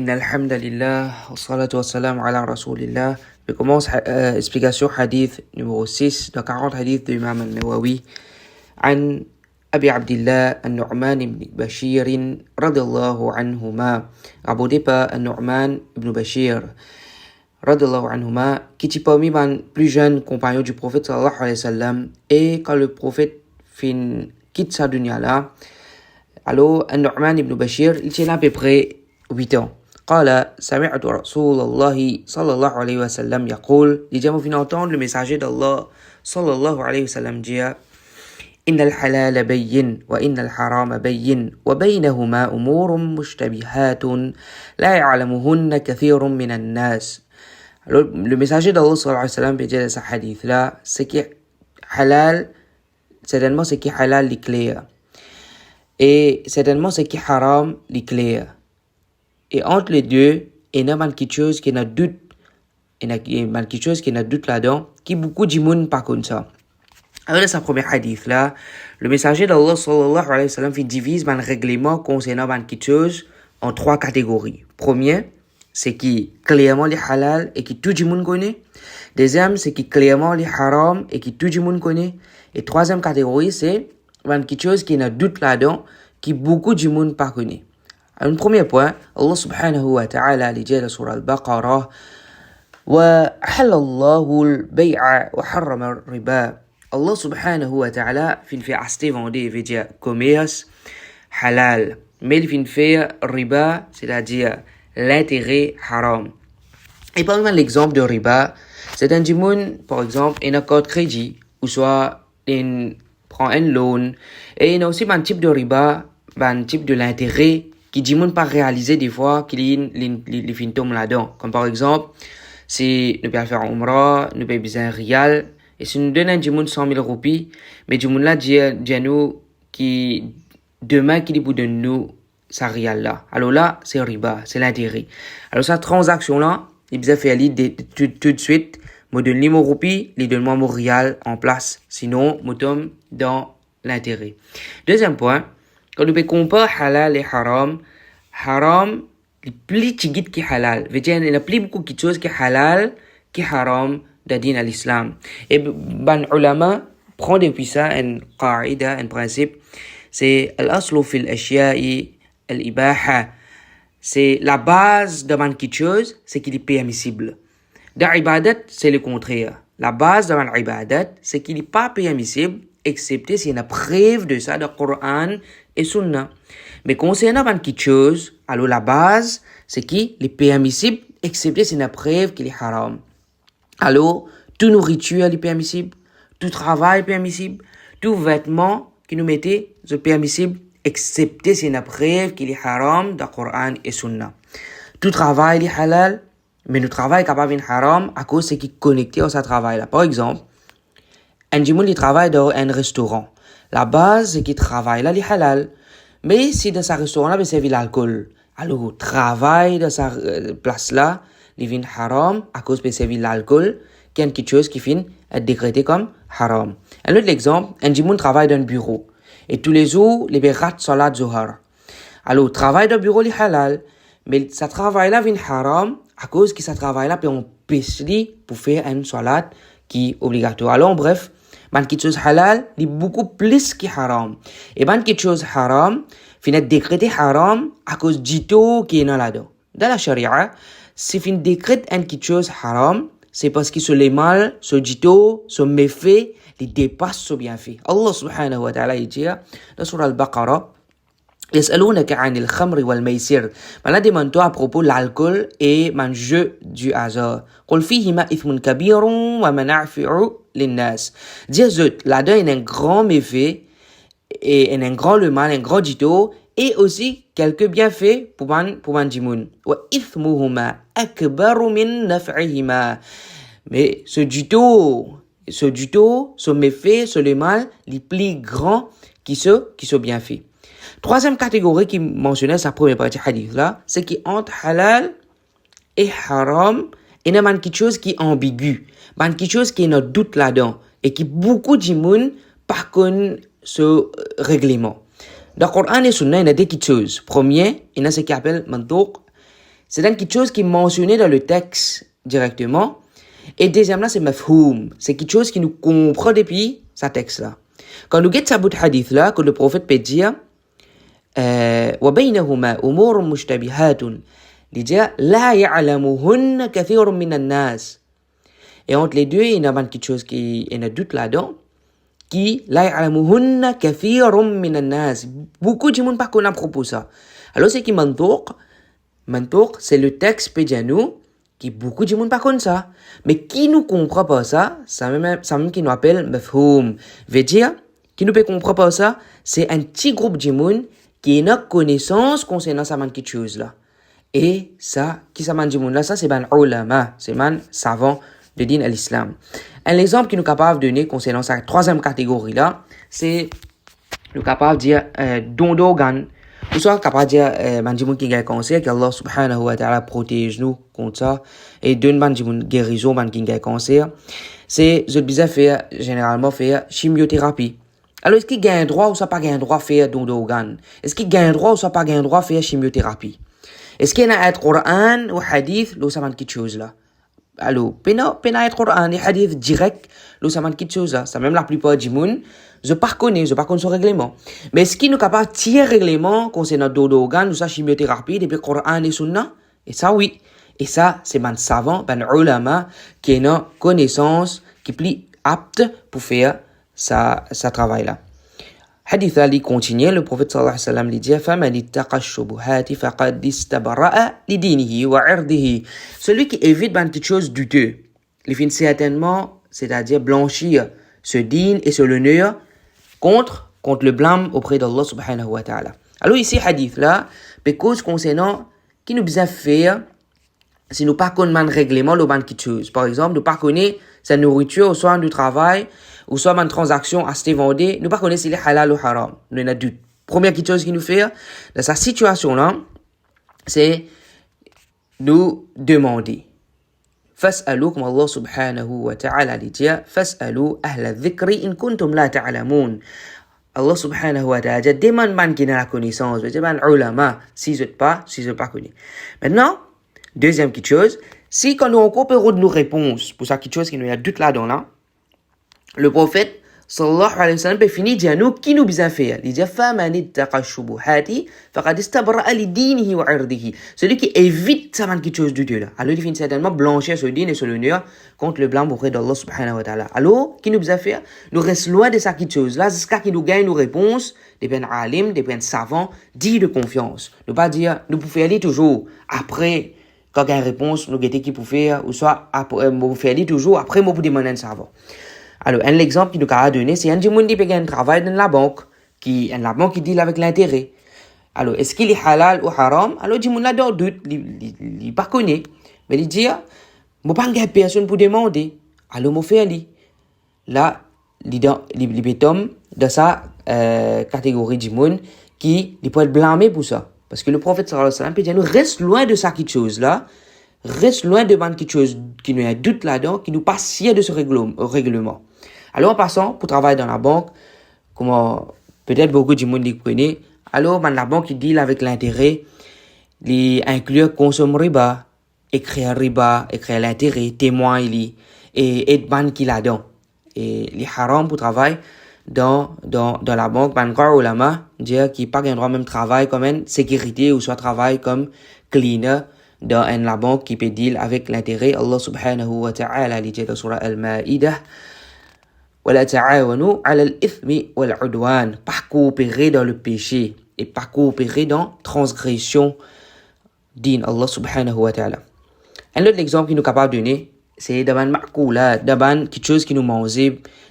Inna alhamdulillah, wassalatu wassalamu ala rasulillah. Je commence explication hadith numéro 6 de 40 hadiths de l'imam al-Nawawi. عن أبي عبد الله النعمان بن بشير رضي الله عنهما. Rapporté par An-Nu'man ibn Bashir رضي الله عنهما, qui est parmi les plus jeunes compagnons du prophète sallallahu alayhi wa sallam. Et quand le prophète quitte sa dunya là, alors An-Nu'man ibn Bashir, il tient à peu près 8 ans. قال سمعت رسول الله صلى الله عليه وسلم يقول, il dit, on vient entendre le messager d'Allah صلى الله عليه وسلم dire, إن الحلال بين وإن الحرام بين وبينهما أمور مشتبهات لا يعلمهن كثير من الناس. Alors, le messager d'Allah صلى الله عليه وسلم peut dire dans ce hadith là, ce qui est halal, certainement ce qui est halal est clair, et certainement ce qui est haram est clair. Et entre les deux, il y a quelque chose qui n'a doute, là-dedans, qui beaucoup de monde pas comme ça. Alors, dans sa première hadith là, le messager d'Allah sallallahu alayhi wa sallam divise un règlement concernant quelque chose en 3 catégories. Premier, c'est qui clairement les halal et qui tout le monde connaît. Deuxième, c'est qui clairement les haram et qui tout le monde connaît. Et troisième catégorie, c'est quelque chose qui n'a doute là-dedans, qui beaucoup de monde pas connaît. Un premier point, Allah subhanahu wa ta'ala dit dans la surah Al-Baqarah, وَحَلَّ اللَّهُ الْبَيْعَ وَحَرَّمَ الرِّبَا. Allah subhanahu wa ta'ala fin fait acheter, vendre, il veut dire commerce halal, mais il fin fait riba, c'est-à-dire l'intérêt haram. Et par exemple, l'exemple de riba, c'est un dimoun, par exemple, un accord de crédit, ou soit il prend un loan, et il y a aussi un type de riba, un type de l'intérêt qui dit pas réaliser des fois qu'il y a les fintômes là-dedans. Comme par exemple, si nous pouvons faire un umrah, nous pouvons besoin un rial, et si nous donnons un dimoun 100 000 roupies, mais dimoun là dit à nous qui demain qu'il pour donner nous sa rial là. Alors là, c'est riba, c'est l'intérêt. Alors cette transaction là, il besoin faire tout de suite, me donne mon roupie, il donne moi mon rial en place. Sinon, nous tombe dans l'intérêt. Deuxième point, quand nous comparons halal et haram, haram, le plus petit qui est halal. Veut dire, il y a plus beaucoup de choses qui est halal, qui est haram, dans l'islam. Et ban ulama prend depuis ça un qaida, un principe, c'est al-aslu fil ashya'i al-ibaha. C'est la base de quelque chose, c'est qu'il est permissible. Dans ibadat, c'est le contraire. La base de ibadat, c'est qu'il n'est pas permissible, excepté s'il y a une preuve de ça dans le Coran et Sunna. Mais concernant quelque chose, alors la base, c'est qu'il est permissible, excepté s'il y a une preuve qu'il est haram. Alors, toute nourriture est permissible, tout travail est permissible, tout vêtement qui nous mettait est permissible, excepté s'il y a une preuve qu'il est haram dans le Coran et Sunna. Tout travail est halal, mais le travail est capable d'être haram à cause de ce qui est connecté à ce travail-là. Par exemple, un djimoun qui travaille dans un restaurant. La base, c'est qu'il travaille là, il est halal. Mais si dans ce restaurant-là, il servi l'alcool, alors le travail dans sa place-là, il vient haram à cause de servir l'alcool, qui est quelque chose qui finit être décrété comme haram. Un autre exemple, un djimoun travaille dans un bureau. Et tous les jours, il rate salat zuhar. Alors, le travail dans le bureau, il est halal. Mais ce travail-là vient haram à cause que ce travail-là peut empêcher pour faire une salat qui est obligatoire. Alors, bref, quelque chose halal, il est beaucoup plus que haram. Et quelque chose haram, finit décrété haram à cause du tout qui est là-dedans. Dans la charia, si fin décrète quelque chose haram, c'est parce que ce les mal, ce dito, ce méfait, il dépasse ce bienfait. Allah subhanahu wa ta'ala dit dans surah Al-Baqarah, يسألونك عن الخمر والميسر. Là demande-toi à propos de l'alcool et man jeu du hasard. قل فيهما إثم كبير ومنافع للناس. Dis là-dedans il y a un grand méfait et un grand le mal, un grand dito, et aussi quelques bienfaits pour man dimoun. Wa ithmuhuma akbaru min naf'ihima. Mais ce méfait, ce le mal, les plus grands qui se bienfaits. Troisième catégorie qui mentionnait sa première partie hadith là, c'est qui entre halal et haram, il y a quelque chose qui est ambigu, quelque chose qui est notre doute là-dedans, et qui beaucoup de gens par contre ce règlement. Dans le Coran et Sunna, il y a deux choses. Premier, il y a ce qu'on appelle mantouk, c'est dans quelque chose qui est mentionné dans le texte directement. Et deuxième là, c'est mafhoum. C'est quelque chose qui nous comprend depuis ce texte-là. Quand nous guettons ce bout de hadith là, que le prophète peut dire, وبينهما أمور مشتبهات لجاء لا يعلمهن كثير من الناس. Et entre les deux, il y a quelque chose qui est un doute là-dedans, qui لا يعلمهن كثير من الناس. Beaucoup de monde pas connaît à propos de ça. Alors c'est qui mantouk, c'est le texte pédianou qui beaucoup de monde pas connaît ça. Mais qui nous comprend pas ça, ça même qui nous appelle mafhoum. Veut dire, qui nous peut comprendre pas ça, c'est un petit groupe de monde qui a une connaissance concernant ça quelque chose là. Et ça, qui ça de monde là, ça c'est ban ulama, c'est ban savant de din à l'islam. Un exemple qui nous capable de donner concernant cette troisième catégorie là, c'est nous capable de dire don d'organes. Ou soit capable de dire ban qui a cancer, qu'Allah subhanahu wa ta'ala protège nous contre ça et donne ban guérison ban qui a cancer. C'est je bizarre faire généralement faire chimiothérapie. Alors est-ce qu'il gagne droit ou ça pas gagne droit faire don d'organes? Est-ce qu'il gagne droit ou ça pas gagne droit faire chimiothérapie? Est-ce qu'il y a un Coran ou hadith là ça manque quelque chose là? Alors, pena un Coran et hadith direct là ça manque quelque chose là. Ça même la plupart du monde je pas connais son règlement. Mais est-ce qu'il nous capable de tirer règlement concernant don d'organes ou ça chimiothérapie depuis Coran et Sunna? Et ça oui. Et ça c'est ban savant, ban ulama qui a une connaissance qui est plus apte pour faire ça travail là. Hadith ali continue, le prophète sallallahu alayhi wa sallam lui dit فَمَنِ اتَّقَى الشُّبُهَاتِ فَقَدْ اسْتَبْرَأَ لِدِينِهِ وَعِرْضِهِ. Celui qui évite quelque chose de douteux, il finit certainement, c'est-à-dire blanchir ce din et ce l'honneur contre le blâme auprès d'Allah subhanahu wa ta'ala. Alors ici hadith là, cause concernant qui nous besoin faire si nous pas connaissons le règlement le ban quelque chose. Par exemple, nous pas connaissons sa nourriture ou soit du travail ou soit une transaction acheter vendre, nous pas connaissons si c'est halal ou haram. Nous avons doute. Première chose qui nous fait dans cette situation là, c'est nous demander. فاسألوا comme Allah subhanahu wa ta'ala dit فاسألوا أهل الذكر إن كنتم لا تعلمون. Allah subhanahu wa ta'ala demande man qui n'a la connaissance, c'est man ulama si je pas connais. Maintenant, deuxième chose, si quand nous encore nos réponses pour ça quelque chose qui nous a doute là-dedans là, le prophète sallallahu alayhi wa sallam peut finir dire nous qui nous besoin faire. Il dit فَمَنِ اتَّقَى الشُّبُهَاتِ فَقَدْ اسْتَبْرَأَ لِدِينِهِ وَعِرْضِهِ. Celui qui évite ça quelque chose de Dieu là. Alors il finit certainement blanchir ce din et ce l'honneur contre le blâme auprès d'Allah subhanahu wa ta'ala. Alors qui nous besoin faire? Nous restons loin de ça quelque chose là jusqu'à qu'il nous gagne nos réponses des peines alim, des peines savants, dits de confiance. Ne pas dire nous pouvons aller toujours après quand il y a une réponse nous guetter qui pour faire ou soit après nous faire aller toujours après moi pour demander un savant. Alors, un exemple qui nous a donné, c'est un monde qui paye un travail dans la banque, qui deal avec l'intérêt. Alors, est-ce qu'il est halal ou haram? Alors, il dit, là, dans doute, il pas connaît. Mais il dit, moi, pas de personne pour demander. Alors, moi, fais lui. Là, il béton dans sa catégorie du monde qui peut être blâmé pour ça. Parce que le prophète sallallahu alayhi wa sallam peut dire, nous reste loin de ça quelque chose là. Reste loin de quelque chose qui nous a doute là-dedans, qui nous passe si de ce règlement. Alors, en passant, pour travailler dans la banque, comment peut-être beaucoup de monde les connaît, alors, la banque, il deal avec l'intérêt, il inclut consomme riba, écrire l'intérêt, témoin, et être ban qui là-dedans. Et les haram pour travailler dans la banque, ban quoi ulama, dire qu'il pas un droit même travail comme une sécurité ou soit travail comme cleaner, dans la banque qui peut deal avec l'intérêt. Allah subhanahu wa ta'ala dit dans surah Al-Ma'idah وَلَا تَعَاوَنُوا عَلَى الْإِثْمِ وَالْعُدْوَانِ. Pas coopérer dans le péché et pas coopérer dans transgression din Allah subhanahu wa ta'ala. Un autre exemple qui nous est capable de donner, c'est dans une ma'koulat, dans quelque chose qui nous mange,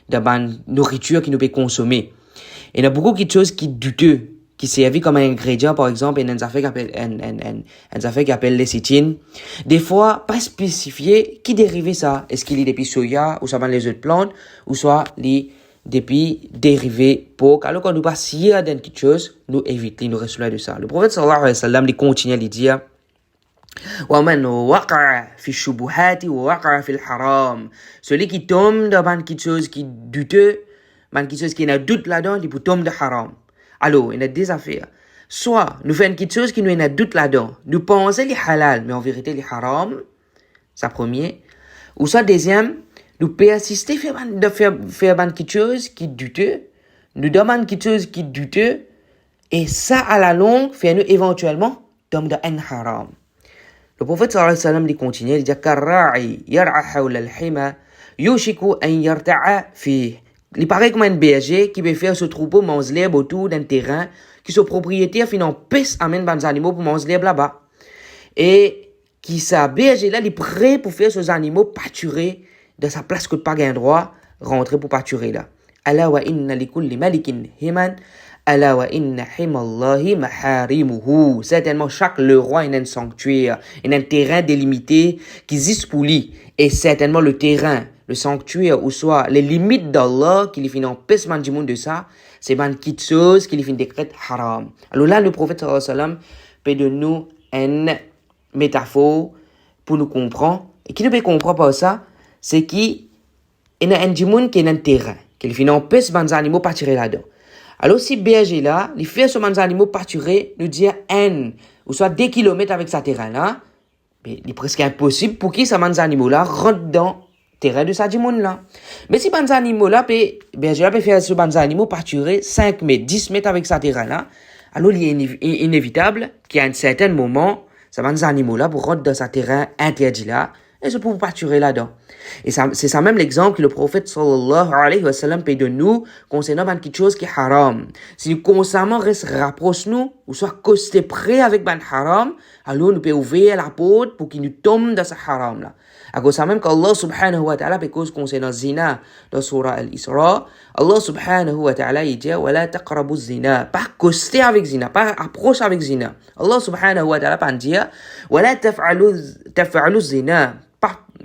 dans une nourriture qui nous peut consommer. Et il y a beaucoup de choses qui douteux, qui servent comme un ingrédient, par exemple, une affaire qui appelle lécithine. Des fois, pas spécifié qui dérive ça. Est-ce qu'il est depuis soya, ou ça va les autres plantes, ou soit depuis dérivé porc. Alors, quand nous passons dans quelque chose, nous évitons, nous restons loin de ça. Le prophète sallallahu alayhi wa sallam, il continue à dire, وَمَنْ وَقَعَ فِي الشُّبُهَاتِ وَوَقَعَ فِي الْحَرَامِ. Celui qui tombe dans quelque chose qui est douteux, quelque chose qui a doute là-dedans, il peut tomber de haram. Alors, il y a des affaires. Soit, nous faisons quelque chose qui nous a doute là-dedans. Nous pensons les halal, mais en vérité les haram. Ça premier. Ou soit deuxième, nous persister de faire quelque chose qui est douteux. Nous demandons quelque chose qui est douteux. Et ça, à la longue, fait nous éventuellement tomber dans un haram. Le prophète sallallahu alayhi wa sallam, il continue, il dit Karra'i yar'a hawla al-hima yushiku an yarta'a fi. Il paraît comme un berger qui veut faire ce troupeau manger l'herbe autour d'un terrain qui son propriétaire finalement pisse amène des animaux pour manger l'herbe là-bas. Et qui sa berger là, il est prêt pour faire ces animaux pâturer de sa place que pas gain droit rentrer pour pâturer là. Ala wa inna likulli malikin himan. Ala wa inna himallahi maharimuhu. Certainement, chaque le roi a un sanctuaire, un terrain délimité qui existe pour lui. Et certainement, le terrain, le sanctuaire, ou soit les limites d'Allah, qui lui finit en pèsement du monde de ça, c'est une petite chose qui lui finit décret haram. Alors là, le prophète sallallahu alayhi wa sallam peut de nous une métaphore pour nous comprendre. Et qui ne peut comprendre pas ça, c'est qu'il y a un monde qui est un terrain, qui lui finit en pèsement des animaux pas tirer là-dedans. Alors, si berger là, il fait sur des animaux pâturés, nous dire un, ou soit 2 kilomètres avec sa terrain là, mais il est presque impossible pour qu'ils, ces animaux là, rentrent dans le terrain de sa monde là. Mais si ces animaux là, berger là, peut faire sur des animaux pâturés 5 mètres, 10 mètres avec sa terrain là, alors il est inévitable qu'à un certain moment, ces animaux là, pour rentrer dans sa terrain interdit là, et se pour pâturer là-dedans. Et ça, c'est ça même l'exemple que le prophète sallallahu alayhi wa sallam paye de nous concernant quelque chose qui est haram. Si nous constamment rapprochons nous, ou soit costé près avec ban haram, alors nous pouvons ouvrir la porte pour qu'il nous tombe dans ce haram là. À cause ça même qu'Allah subhanahu wa ta'ala, parce concernant zina dans surah Al-Isra, Allah subhanahu wa ta'ala il dit wa la taqrabu zina, pas costé avec zina, pas approche avec zina. Allah subhanahu wa ta'ala pas dire wa la taf'alu zina.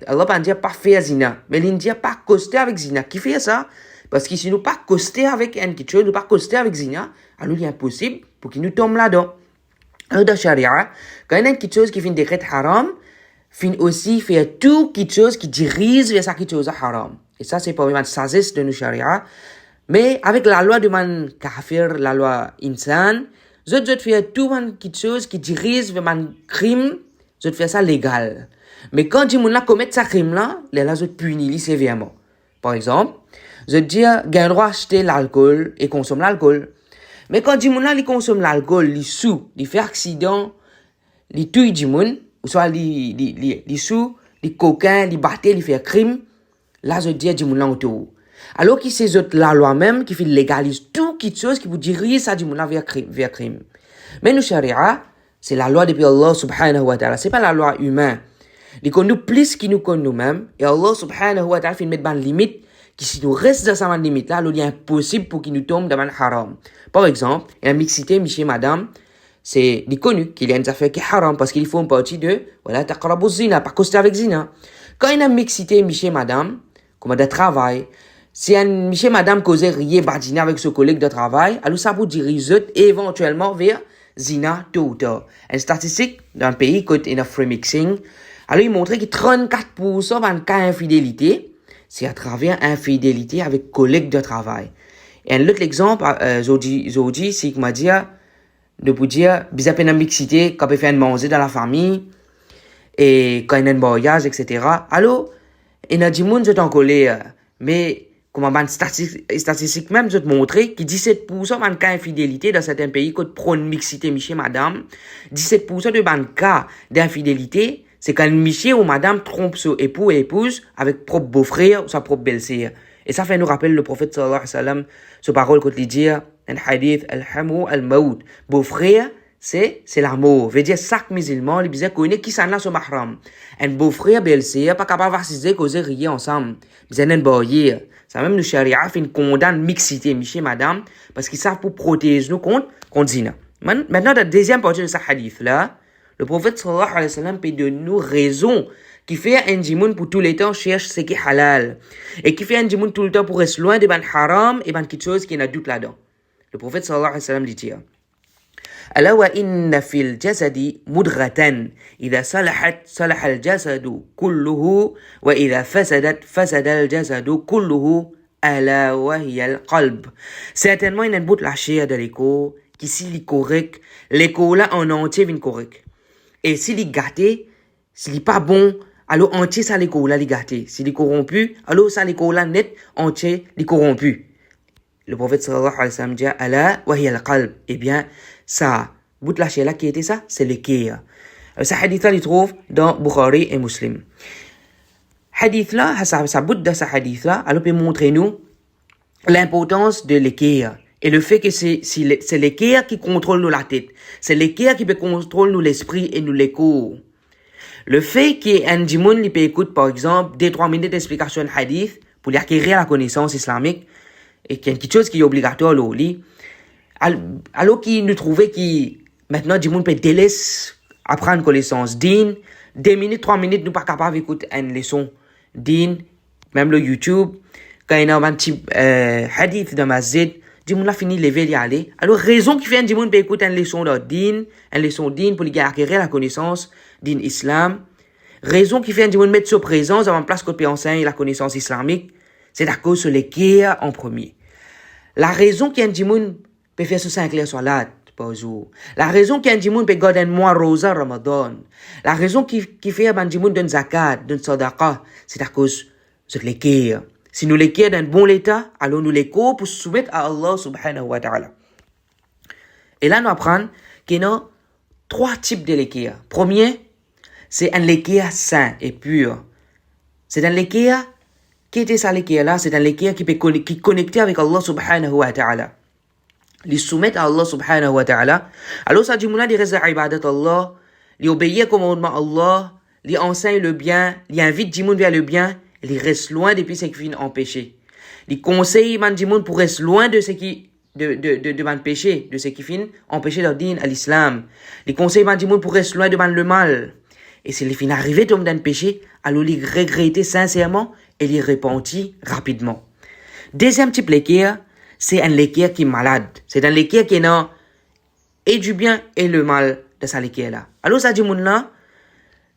Allah pas dire pas faire zina, mais il dit pas coster avec zina. Qui fait ça? Parce que si nous pas coster avec un quelque chose, nous pas coster avec zina, alors il est impossible pour qu'il nous tombe là-dedans. Alors dans Sharia, quand il y a quelque chose qui fait une décret haram, fin aussi faire tout quelque chose qui dirige vers ça quelque chose haram. Et ça c'est pas vraiment sagesse de nos Sharia, mais avec la loi de man kafir, la loi insan, je fais tout quelque chose qui dirige vers man crime, je fais ça légal. Mais quand tu m'as commis ce crime-là, là, je te punis sévèrement. Par exemple, je te dis, j'ai le droit d'acheter l'alcool et consommer l'alcool. Mais quand tu m'as consomme l'alcool, il sous, il fait accident, il tue du monde, ou soit il sous, il coquin, il battait, il fait crime, là, je te dis, du monde là autour. Alors que c'est la loi même qui fait légalise tout quelque chose qui vous dirige ça du monde là vers crime. Mais nous, Sharia, c'est la loi depuis Allah subhanahu wa ta'ala, c'est pas la loi humaine. Il connaît plus qu'il nous connaît nous-mêmes. Et Allah subhanahu wa ta'ala fait mettre une limite qui si nous restons dans cette limite là, il est impossible pour qu'il nous tombe dans le haram. Par exemple, il y a une mixité, monsieur, madame, c'est connu qu'il y a une affaire qui est haram parce qu'il faut une partie de voilà, taqrabu zina, pas coster avec zina. Quand il y a une mixité, monsieur, madame, comme de travail, si un monsieur, madame cause rien badiner avec ce collègue de travail, alors ça vous dirige éventuellement vers zina tôt ou tard. Une statistique d'un pays qui est un free mixing, alors, il montrait que 34% d'un cas d'infidélité, c'est à travers infidélité avec collègues de travail. Et un autre exemple, Zodi, c'est qu'il m'a dit, de vous dire, bizarre peine mixité, quand on fait un manger dans la famille, et quand il y a un voyage, etc. Alors, il y a des gens qui sont en colère, mais, comme un statistique même, je te montrer que 17% d'un cas d'infidélité dans certains pays, quand on prend une mixité, monsieur, madame, 17% de cas d'infidélité, c'est quand monsieur ou madame trompe son époux et épouse avec propre beau-frère ou sa propre belle-sœur. Et ça fait nous rappeler le prophète sallallahu alayhi wa sallam, ce parole qu'on lui dit, un hadith, al-hamu al-maout. Beau-frère, c'est la mort. Veut dire, chaque musulman, il disait, connaît qui s'en a son mahram. Un beau-frère, belle-sœur, pas capable d'assister, causer rien ensemble. Ils ont un boyer. Ça même, nous, charia, fait une condamne mixité, monsieur, madame, parce qu'ils savent pour protéger nous contre zina. Maintenant, la deuxième partie de ce hadith-là, le prophète sallallahu alayhi wa sallam peut de nous raison qui fait un djimoun pour tous les temps cherche ce qui est halal et qui fait un djimoun tout le temps pour rester loin de ban haram et ban quelque chose qui n'a doute là-dedans. Le prophète sallallahu alayhi wa sallam dit ألا وإن في الجسد مضغة إذا صلحت صلح الجسد كله وإذا فسدت فسد الجسد كله ألا وهي القلب. Certainement, il y a une bout de la chair de l'écho qui s'il est correct, l'écho là en entier vient correct. Et s'il est gâté, s'il est pas bon, alors entier ça l'écho là est gâté. S'il est corrompu, alors ça l'écho là net entier est corrompu. Le prophète sallallahu alayhi wa sallam dit ala wa hiya al-qalb. Eh bien, ça, bout de la chair là qui était ça, c'est le cœur. Ce hadith là il trouve dans Bukhari et Muslim. Hadith là, ça bout de ce hadith là, alors peut montrer nous l'importance de l'équerre et le fait que c'est l'équerre qui contrôle nous la tête. C'est l'équerre qui peut contrôler nous l'esprit et nous l'écho. Le fait qu'un djimoun lui peut écouter par exemple 2-3 minutes d'explication de hadith pour lui acquérir la connaissance islamique et qu'il y a quelque chose qui est obligatoire là, alors qu'il nous trouvait que maintenant djimoun peut délaisser apprendre connaissance din 2 minutes 3 minutes nous pas capable d'écouter une leçon din même le YouTube quand il y a un petit hadith dans masjid, dimoun la fini lever y aller. Alors raison qui fait un dimoun peut écouter une leçon din pour lui acquérir la connaissance din islam. Raison qui fait un dimoun mettre sur présence avant place qu'on peut enseigner la connaissance islamique, c'est à cause de l'équerre en premier. La raison qui un dimoun peut faire ce 5 heures salat par jour. La raison qui un dimoun peut garder un mois rosa Ramadan. La raison qui fait un dimoun donne zakat, donne sadaqa, c'est à cause de l'équerre. Si nous l'équerre dans un bon état, alors nous l'écho pour se soumettre à Allah subhanahu wa ta'ala. Et là, nous apprenons qu'il y a 3 types de l'équerre. Premier, c'est un l'équerre sain et pur. C'est un l'équerre, qui était ça l'équerre là? C'est un l'équerre qui est connecté avec Allah subhanahu wa ta'ala. Les soumettre à Allah subhanahu wa ta'ala. Alors ça dit, mouna, il reste à ibadat Allah, il obéit au commandement Allah, il enseigne le bien, il invite Dimoun vers le bien, il reste loin depuis ce qui finit en péché. Il conseille man Dimoun pour rester loin de ce qui de man péché, de ce qui finit en péché leur din à l'islam. Il conseille man Dimoun pour rester loin de man le mal. Et s'il finit arrivé dans un péché, alors il regrette sincèrement et il repentit rapidement. Deuxième type l'équerre, c'est un l'équerre qui est malade. C'est un l'équerre qui a et du bien et le mal de sa l'équerre là. Alors ça dit moun là,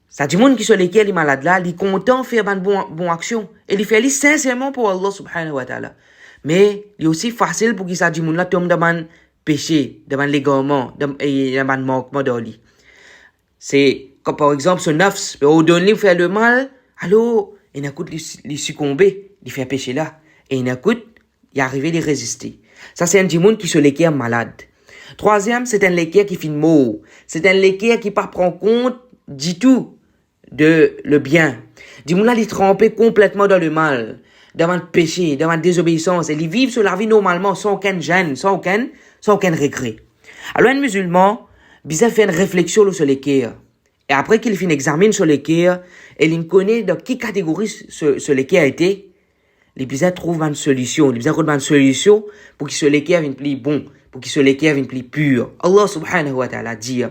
ça dit moun qui sur l'équerre est malade là, il est content de faire une bonne action. Et il fait sincèrement pour Allah subhanahu wa ta'ala. Mais il est aussi facile pour qu'il ça dit moun là tombe dans un péché, dans un l'égarement, dans un manquement de lui. C'est comme par exemple ce nafs, au donner faire le mal, alors il n'écoute lui succomber, il fait péché là. Et il n'écoute, il arrive à résister. Ça, c'est un djimoun qui se l'équerre malade. Troisième, c'est un l'équerre qui fait mort. C'est un l'équerre qui pas prend compte du tout de le bien. Djimoun là, il est trempé complètement dans le mal, dans le péché, dans la désobéissance. Et il vit sur la vie normalement, sans aucun gêne, sans aucun regret. Alors, un musulman, bizarre fait une réflexion sur l'équerre. Et après qu'il finit examine sur l'équerre, et il connaît dans quelle catégorie ce l'équerre a été, les bizarres trouvent une solution. Les bizarres trouvent une solution pour qu'il se l'équerre vienne plus bon, pour qu'il se l'équerre vienne plus pur. Allah subhanahu wa ta'ala dit,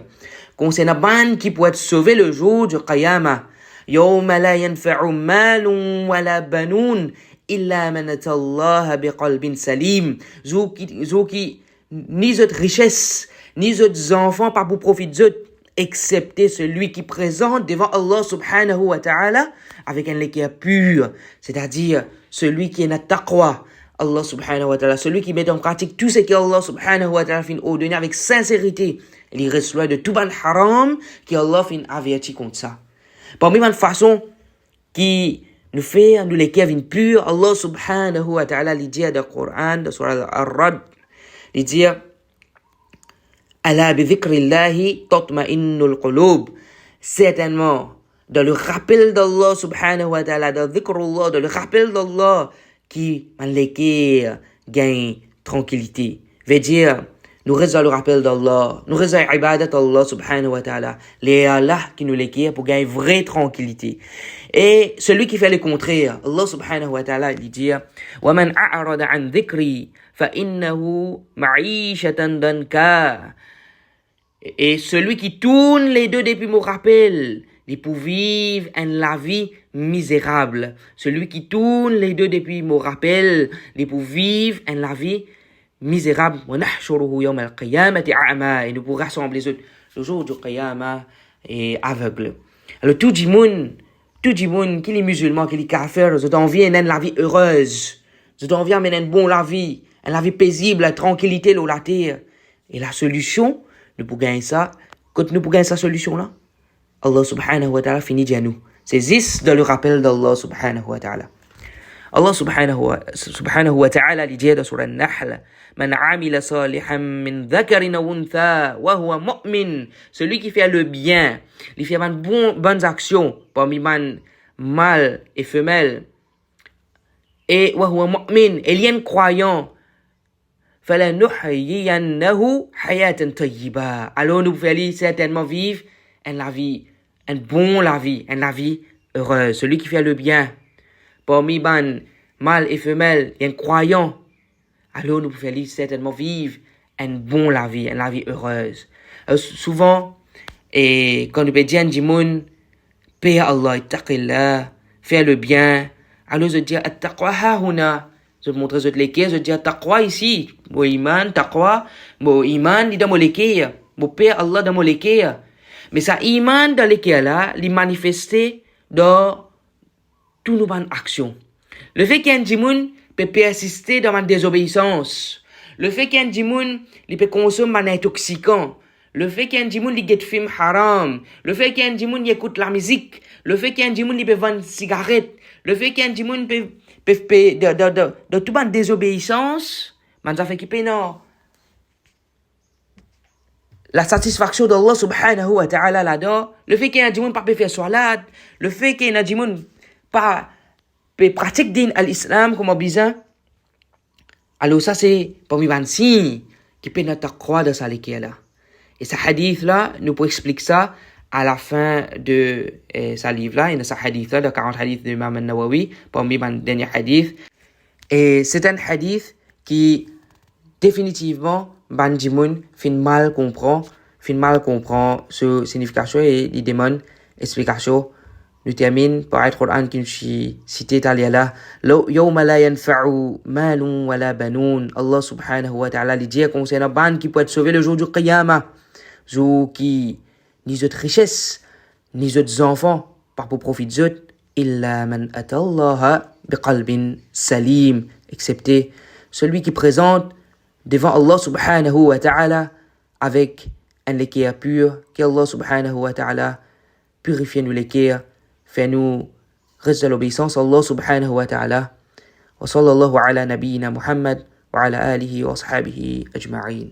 concernant ban qui peut être sauvé le jour du qiyamah, yawma la yanfa'u malun wa la banoun illa man atallaha biqalbin salim. Zouki, ni autres richesses, ni autres enfants pas pour profiter d'autres, excepté celui qui présente devant Allah subhanahu wa ta'ala avec un l'équerre pur, c'est-à-dire celui qui est na taqwa, Allah subhanahu wa ta'ala, celui qui met en pratique tout ce qu'Allah subhanahu wa ta'ala fin ordonné avec sincérité. Il reste loin de tout ban haram qu'Allah fin averti contre ça. Parmi les façons qui nous fait nous l'équerre vin pur, Allah subhanahu wa ta'ala lui dit dans le Coran, dans surah Ar-Rad, lui dit Ala bi dhikrillahi tatma'innul qulub. Certainement, dans le rappel d'Allah subhanahu wa ta'ala, dans le rappel d'Allah, qui l'équerre gagne tranquillité. Veut dire, nous restons dans le rappel d'Allah, nous restons dans l'ibadat d'Allah subhanahu wa ta'ala, les Allah qui nous l'équerre pour gagner vraie tranquillité. Et celui qui fait le contraire, Allah subhanahu wa ta'ala, il dit, وَمَنْ أَعْرَضَ عَنْ ذِكْرِي فَإِنَّهُ مَعِيشَةً ضَنْكًا. Et celui qui tourne les deux depuis mon rappel, il peut vivre la vie misérable. Celui qui tourne les deux depuis mon rappel, il peut vivre la vie misérable. Et nous pourrons rassembler les autres le jour du Qiyamah et aveugle. Alors tout le monde, qui est musulman, qui est kafir, je t'envie la vie heureuse. Je t'envie une bonne la vie paisible, la tranquillité, la terre. Et la solution, nous pouvons gagner ça. Quand nous pouvons gagner sa solution-là, Allah subhanahu wa ta'ala finit à nous. C'est juste dans le rappel d'Allah subhanahu wa ta'ala. Allah subhanahu wa ta'ala dit dans surah An-Nahl, Man amila salihan min dhakarin aw untha wa huwa mu'min. Celui qui fait le bien, il fait bonnes actions parmi man mâle et femelle. Et wa huwa mu'min, il y a un croyant. فَلَنُحْيِيَنَّهُ حَيَاةً طَيِّبَةً. Alors nous pouvons certainement vivre une vie heureuse. Celui qui fait le bien, parmi man, mâle et femelle, il y a un croyant. Alors nous pouvons certainement vivre une vie heureuse. Souvent, et quand nous disons Jimoun, paix à Allah, ittaqillah, faire le bien, alors je dis at-taqwa hahuna. Je montre je te je dis taqwa ici, mo iman, taqwa, mo iman di dans mo leke, mo paix Allah dans mo leke. Mais ça iman dans leke là, li manifester dans toutes nos bonnes actions. Le fait qu'un djimoun peut persister dans ma désobéissance, le fait qu'un djimoun il peut consommer un intoxicant, le fait qu'un djimoun il get film haram, le fait qu'un djimoun il écoute la musique, le fait qu'un djimoun il peut vendre cigarette, le fait qu'un djimoun peut de toute bonne désobéissance, man ça fait qu'il paye non. La satisfaction d'Allah subhanahu wa ta'ala là-dedans, le fait qu'il y a un djimoun pas peut faire salat, le fait qu'il y a un djimoun pas peut pratiquer l'islam comme besoin, alors ça c'est parmi les signes qui peut notre croix de ça là. Et ce hadith là nous peut expliquer ça à la fin de ce livre là, et ce hadith là de 40 hadiths de Imam An-Nawawi parmi les derniers hadiths. Et c'est un hadith qui définitivement ban djimoun fin mal comprend ce signification et il demande explication. Nous termine par le Coran qui nous cité là yawma la yanfa'u malun wala banun. Allah subhanahu wa ta'ala dit concernant ban qui peut être sauvé le jour du qiyamah, jour qui ni autres richesses ni autres enfants par pour profit d'autres illa man atallaha biqalbin salim, excepté celui qui présente devant Allah subhanahu wa ta'ala avec un cœur pur, qu'Allah subhanahu wa ta'ala purifie nous les cœurs, fait nous rester à l'obéissance à Allah subhanahu wa ta'ala. Wa sallallahu ala nabiyyina Muhammad wa ala alihi wa ashabihi ajma'in.